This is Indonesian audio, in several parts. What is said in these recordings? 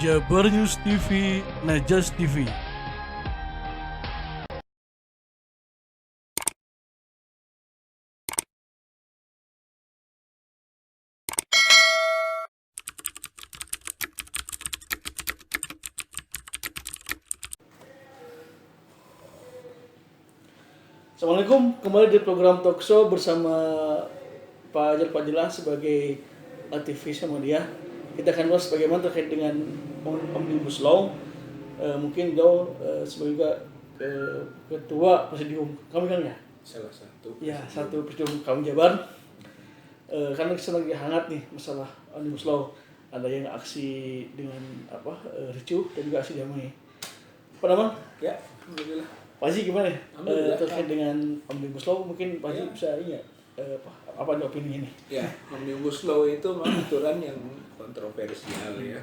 Jabar News TV, Najas TV. Assalamualaikum, kembali di program Talkshow bersama Pak Ajal Fadilah sebagai aktivis sama dia. Kita akan bahas bagaimana terkait dengan Omnibus Law. Mungkin Joe sebagai ketua presidium kami kan ya? Salah satu. Ya, satu presidium kami Jabar. Karena kita lagi hangat nih masalah Omnibus Law. Ada yang aksi dengan ricuh dan juga aksi damai. Pak Damang? Ya, alhamdulillah. Pak Haji gimana terkait Alhamdulillah. dengan Omnibus Law? Mungkin Pak Haji bisa apa opini ini? Ya, Omnibus Law itu memang aturan yang kontroversial ya,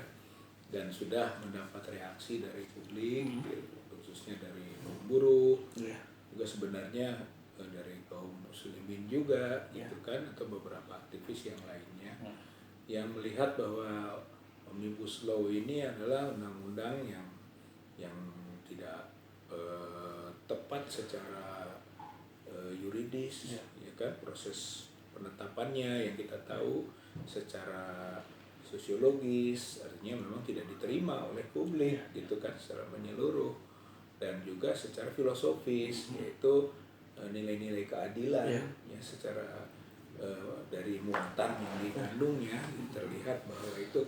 dan sudah mendapat reaksi dari publik, khususnya dari kaum buruh, juga sebenarnya dari kaum muslimin juga, gitu kan, atau beberapa aktivis yang lainnya, yang melihat bahwa Omnibus Law ini adalah undang-undang yang tidak tepat secara yuridis, ya kan, proses penetapannya yang kita tahu secara sosiologis artinya memang tidak diterima oleh publik, gitu kan, secara menyeluruh, dan juga secara filosofis, yaitu nilai-nilai keadilan, ya, secara dari muatan yang dikandungnya terlihat bahwa itu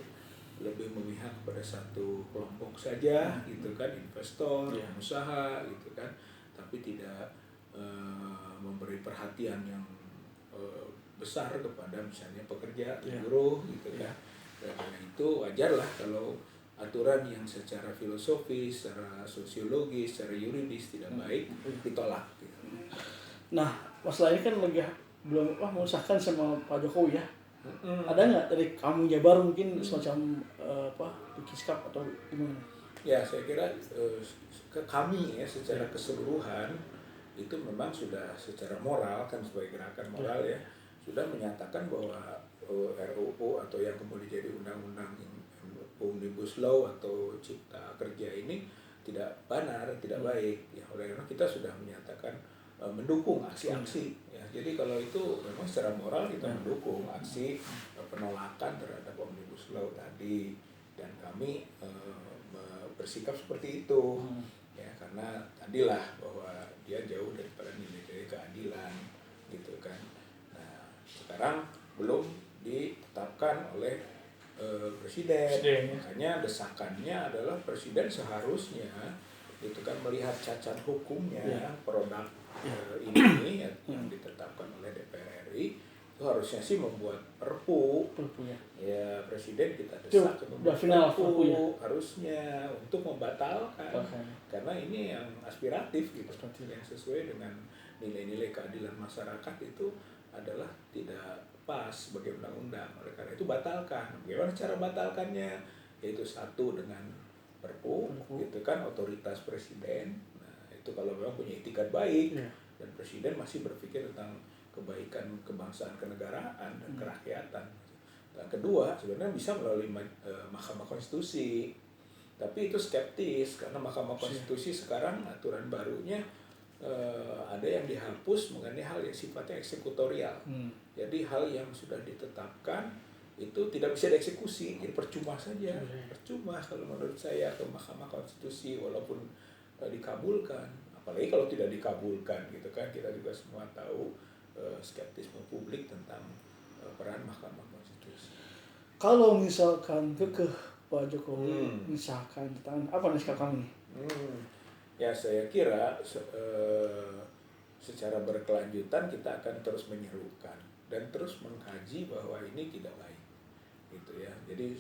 lebih memihak pada satu kelompok saja, gitu kan, investor, pengusaha, gitu kan, tapi tidak memberi perhatian yang besar kepada misalnya pekerja, buruh, gitu kan. Dan karena itu wajarlah kalau aturan yang secara filosofis, secara sosiologis, secara yuridis tidak baik ditolak, gitu. Nah, masalah ini kan lagi belum mengesahkan sama Pak Jokowi ya. Ada nggak dari kamu Jabar mungkin semacam bikin sikap atau gimana? Ya, saya kira ke kami ya secara keseluruhan itu memang sudah secara moral, kan sebagai gerakan moral ya, sudah menyatakan bahwa RUU atau yang kemudian jadi undang-undang Omnibus Law atau Cipta Kerja ini tidak benar, tidak baik ya. Oleh karena kita sudah menyatakan mendukung aksi-aksi ya. Jadi kalau itu memang secara moral kita mendukung aksi penolakan terhadap Omnibus Law tadi, dan kami bersikap seperti itu ya, karena tadilah bahwa dia jauh daripada nilai-nilai keadilan, gitu kan. Nah, sekarang belum ditetapkan oleh presiden. Makanya desakannya adalah presiden seharusnya itu kan melihat cacat hukumnya produk ini yang ditetapkan oleh DPR RI, itu harusnya sih membuat perpu ya. Presiden kita desak membuat perpu harusnya untuk membatalkan, karena ini yang aspiratif gitu, yang sesuai dengan nilai-nilai keadilan masyarakat itu adalah tidak pas sebagai undang-undang. Oleh karena itu batalkan. Bagaimana cara batalkannya? Yaitu satu dengan perpu, gitu kan, otoritas presiden. Nah, itu kalau memang punya itikat baik dan presiden masih berpikir tentang kebaikan kebangsaan, kenegaraan dan kerakyatan. Dan kedua, sebenarnya bisa melalui Mahkamah Konstitusi. Tapi itu skeptis karena Mahkamah Konstitusi sekarang aturan barunya ada yang dihapus mengenai hal yang sifatnya eksekutorial. Jadi hal yang sudah ditetapkan itu tidak bisa dieksekusi, jadi percuma saja. Percuma kalau menurut saya ke Mahkamah Konstitusi walaupun dikabulkan, apalagi kalau tidak dikabulkan, gitu kan. Kita juga semua tahu skeptisme publik tentang peran Mahkamah Konstitusi. Kalau misalkan Pak Jokowi misalkan tentang apa nih sikap kamu nih? Ya, saya kira secara berkelanjutan kita akan terus menyerukan dan terus mengkaji bahwa ini tidak baik, gitu ya. Jadi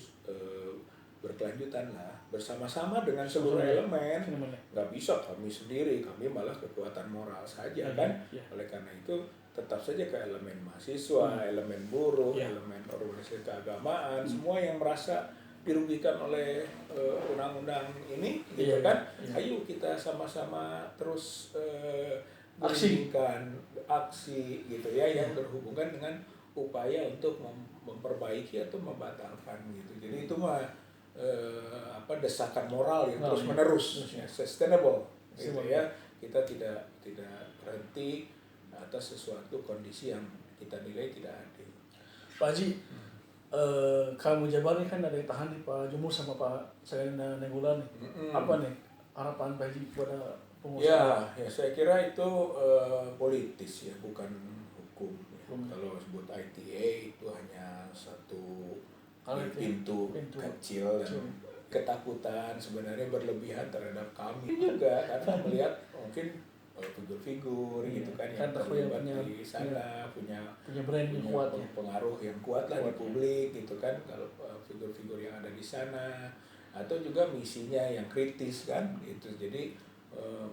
berkelanjutanlah bersama-sama dengan seluruh elemen. Nggak bisa kami sendiri, kami malah kekuatan moral saja kan. Oleh karena itu tetap saja ke elemen mahasiswa, elemen buruh, elemen organisasi keagamaan, semua yang merasa dirugikan oleh undang-undang ini, gitu kan. Ayo kita sama-sama terus menginginkan aksi, gitu ya, yang berhubungan dengan upaya untuk memperbaiki atau membatalkan, gitu. Jadi itu mah desakan moral yang terus iya. menerus, ya, sustainable, gitu ya. Kita tidak berhenti atas sesuatu kondisi yang kita nilai tidak adil. Pak Haji, kamu Jabar nih kan ada yang tahan nih Pak Jumur sama Pak Sagana Nenggula nih. Apa nih harapan Pak Haji kepada pengusaha? Ya saya kira itu politis ya, bukan hukum. Kalau sebut ITA itu hanya satu pintu kecil dan ketakutan sebenarnya berlebihan terhadap kami juga karena melihat mungkin figur-figur gitu kan yang terlibat di sana punya brand yang kuat ya, pengaruh yang kuat lah di publik gitu kan, kalau figur-figur yang ada di sana atau juga misinya yang kritis kan gitu, jadi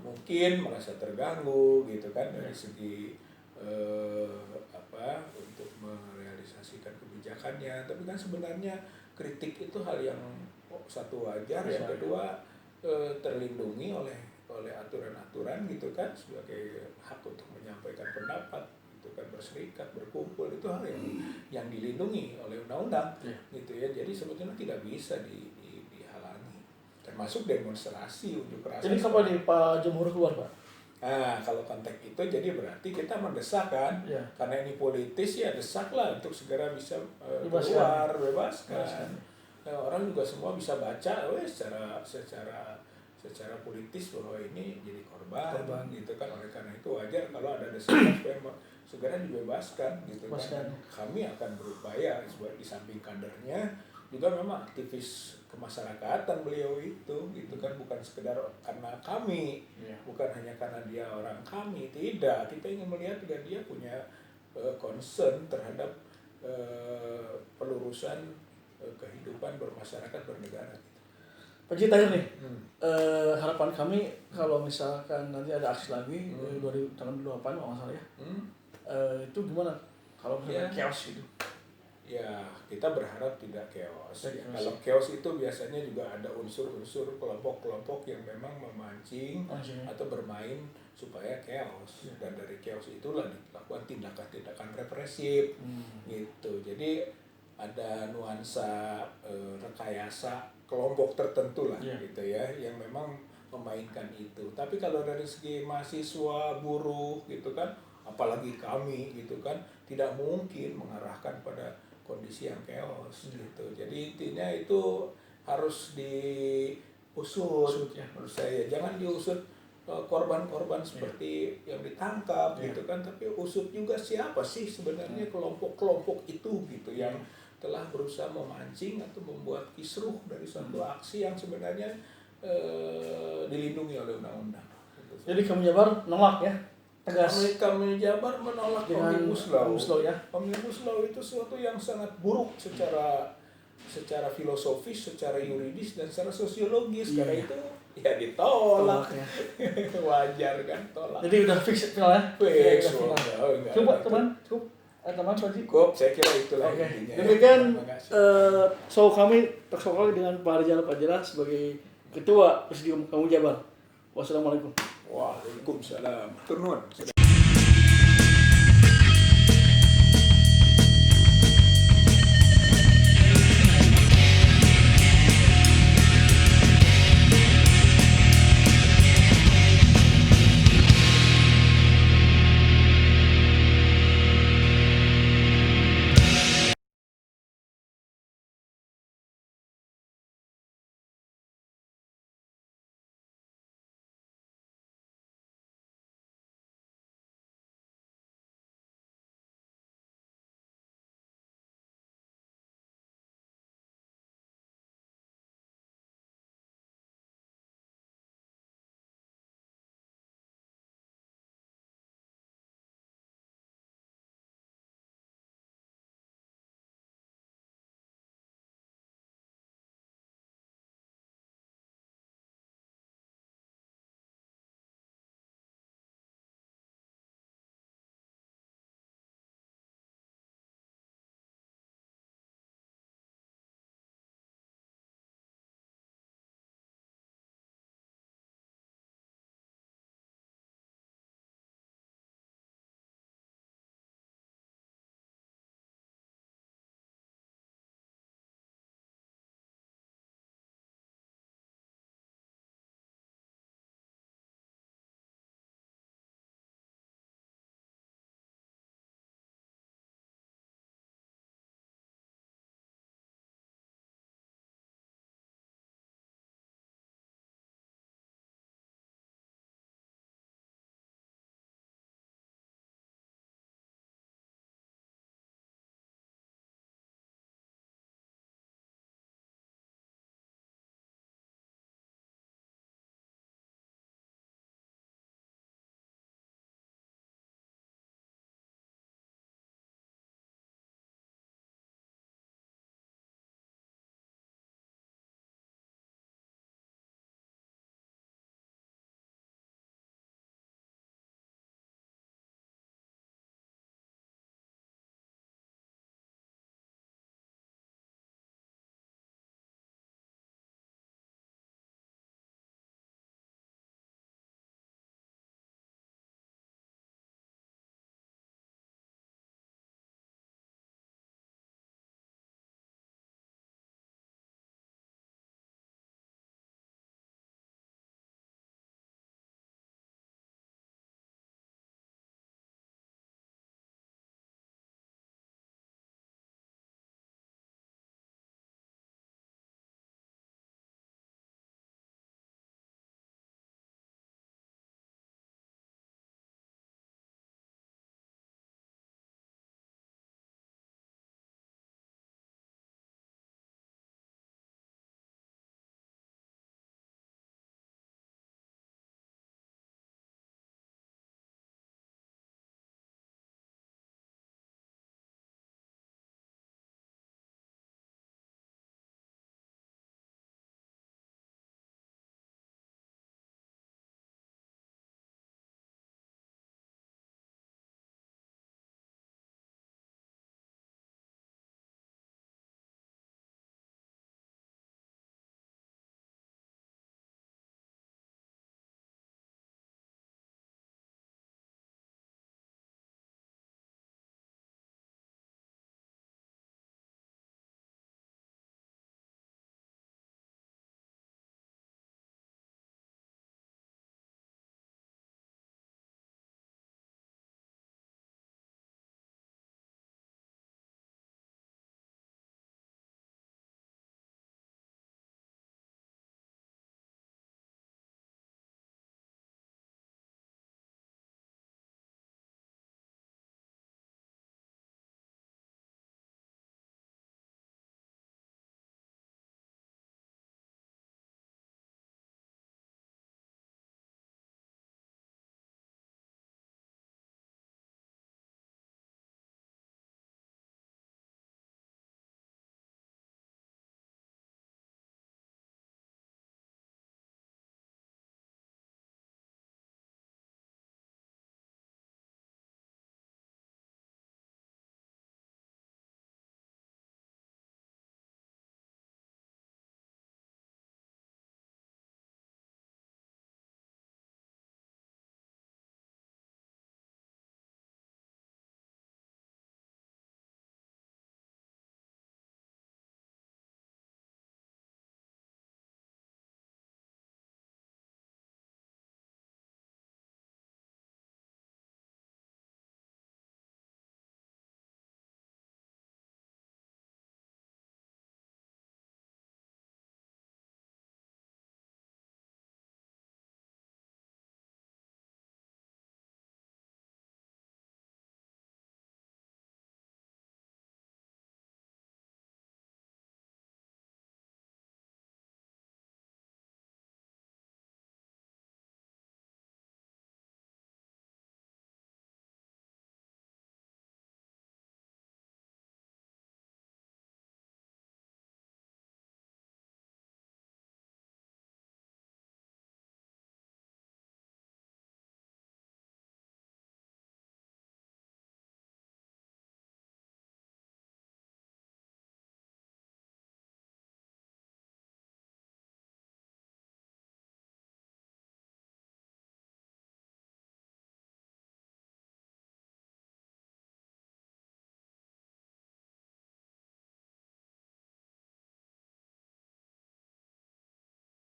mungkin merasa terganggu gitu kan dari segi untuk merealisasikan kebijakannya, tapi kan sebenarnya kritik itu hal yang satu wajar, yang kedua terlindungi oleh aturan-aturan gitu kan, sebagai hak untuk menyampaikan pendapat gitu kan, berserikat, berkumpul, itu hal yang dilindungi oleh undang-undang gitu ya, jadi sebetulnya tidak bisa dihalangi, termasuk demonstrasi, unjuk rasa. Jadi kapan nih Pak Jumur keluar Pak? Nah, kalau konteks itu jadi berarti kita mendesak kan, karena ini politis ya desaklah untuk segera bisa keluar, bebaskan. Nah, orang juga semua bisa baca, secara politis bahwa ini jadi korban gitu kan, oleh karena itu wajar kalau ada desakan supaya segera dibebaskan gitu kan. Kami akan berupaya di samping kadernya juga memang aktivis kemasyarakatan beliau itu gitu kan, bukan sekedar karena kami, bukan hanya karena dia orang kami, tidak, kita ingin melihat juga dia punya concern terhadap pelurusan kehidupan bermasyarakat bernegara. Pak Haji tanya nih, harapan kami kalau misalkan nanti ada aksi lagi tanggal 28 kalau nggak salah ya, itu gimana kalau misalnya chaos gitu? Ya, kita berharap tidak chaos. Ya. Kalau chaos itu biasanya juga ada unsur-unsur kelompok-kelompok yang memang memancing atau bermain supaya chaos. Dan dari chaos itulah dilakukan tindakan-tindakan represif gitu. Jadi ada nuansa rekayasa kelompok tertentu lah gitu ya, yang memang memainkan itu. Tapi kalau dari segi mahasiswa, buruh gitu kan, apalagi kami gitu kan, tidak mungkin mengarahkan pada kondisi yang chaos gitu. Jadi intinya itu harus diusut menurut saya. Jangan diusut korban-korban seperti yang ditangkap gitu kan, tapi usut juga siapa sih sebenarnya kelompok-kelompok itu gitu yang telah berusaha memancing atau membuat kisruh dari suatu aksi yang sebenarnya dilindungi oleh undang-undang. Jadi kamu Jabar nolak ya? Tegas. Kami Jabar menolak Omnibus Law. Ya. Omnibus Law itu sesuatu yang sangat buruk secara filosofis, secara yuridis dan secara sosiologis. Karena itu ya ditolak. Ya. Wajar kan tolak. Jadi udah fix final ya? Fix. Coba teman, teman Pak Haji. Cukup, saya kira itulah intinya. Demikian show kami dengan Pak Rizal Fadila sebagai Ketua Presidium Kamu Jabar. Wassalamualaikum. Waalaikumsalam. Turun.